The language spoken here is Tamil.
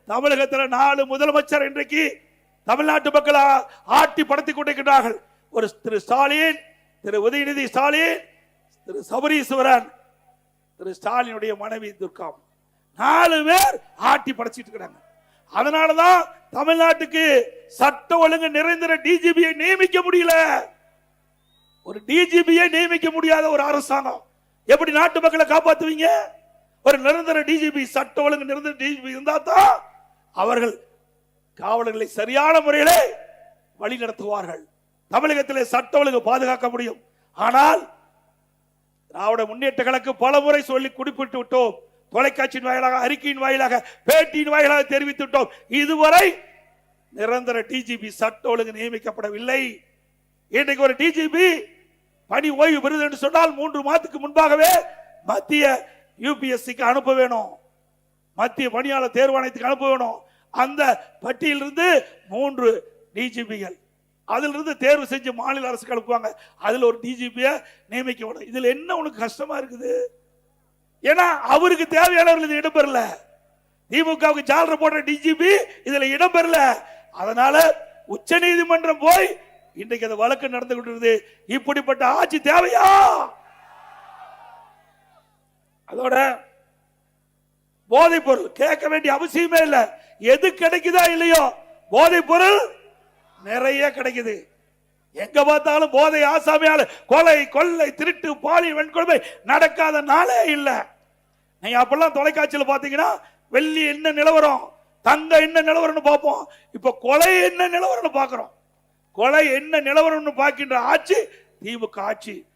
தமிழகத்தில் 4 முதலமைச்சர் இன்றைக்கு தமிழ்நாட்டு மக்கள் ஆட்டி படுத்திக் கொண்டிருக்கிறார்கள். ஒரு திரு ஸ்டாலின், திரு உதயநிதி ஸ்டாலின், திரு சபரீஸ்வரன், திரு ஸ்டாலினுடைய மனைவி துர்கா, 4 பேர் ஆட்டி படைச்சிட்டு இருக்கிறாங்க. அதனாலதான் தமிழ்நாட்டுக்கு சட்ட ஒழுங்கு நிறைந்த டிஜிபியை நியமிக்க முடியல. ஒரு டிஜிபியை நியமிக்க முடியாத ஒரு அரசாங்கம் எப்படி நாட்டு மக்களை காப்பாற்றுவீங்க? ஒரு நிரந்தர டிஜிபி, சட்ட ஒழுங்கு நிரந்தர டிஜிபி இருந்தா தான் அவர்கள் காவலர்களை சரியான முறையிலே வழி நடத்துவார்கள். தமிழகத்திலே சட்ட ஒழுங்கு பாதுகாக்க முடியும். ஆனால் திராவிட முன்னேற்ற கழகம் பல முறை சொல்லி குறிப்பிட்டு விட்டோம். தொலைக்காட்சியின் வாயிலாக, அறிக்கையின் வாயிலாக, பேட்டியின் வாயிலாக தெரிவித்து விட்டோம். இதுவரை நிரந்தர டிஜிபி சட்ட ஒழுங்கு நியமிக்கப்படவில்லை. இன்றைக்கு ஒரு டிஜிபி பணி ஓய்வு பெறுது என்று சொன்னால் 3 மாதத்துக்கு முன்பாகவே மத்திய யூபிஎஸ்சிக்கு அனுப்ப வேணும், மத்திய பணியாளர் தேர்வாணையத்துக்கு அனுப்ப வேணும். அந்த பட்டியலிருந்து 3 டிஜிபிகள் அதிலிருந்து தேர்வு செஞ்சு மாநில அரசுக்கு அனுப்புவாங்க. அதில் ஒரு டிஜிபியை நியமிக்க வேணும். இதுல என்ன உனக்கு கஷ்டமா இருக்குது? ஏன்னா அவருக்கு தேவையானவர்கள் இடம்பெறல. திமுகவுக்கு ஜாலரை போடுற டிஜிபி இதுல இடம்பெறல. அதனால உச்ச நீதிமன்றம் போய் இன்றைக்கு அந்த வழக்கு நடந்து கொண்டிருக்கிறது. இப்படிப்பட்ட ஆட்சி தேவையா? அதோட போதைப் பொருள் கேட்க வேண்டிய அவசியமே இல்லை. எது கிடைக்குதா இல்லையோ போதைப் பொருள் நிறைய கிடைக்குது. எங்க பார்த்தாலும் போதை ஆசாமியால கொலை, கொள்ளை, திருட்டு, பாலியல் வன்கொடுமை நடக்காத நாளே இல்லை. நீங்க அப்பெல்லாம் தொலைக்காட்சியில் பாத்தீங்கன்னா வெள்ளி என்ன நிலவரம், தங்க என்ன நிலவரம்னு பார்ப்போம். இப்ப கொலை என்ன நிலவரம்னு பார்க்கிறோம். கொலை என்ன நிலவரம்னு பார்க்கின்ற ஆட்சி திமுக ஆட்சி.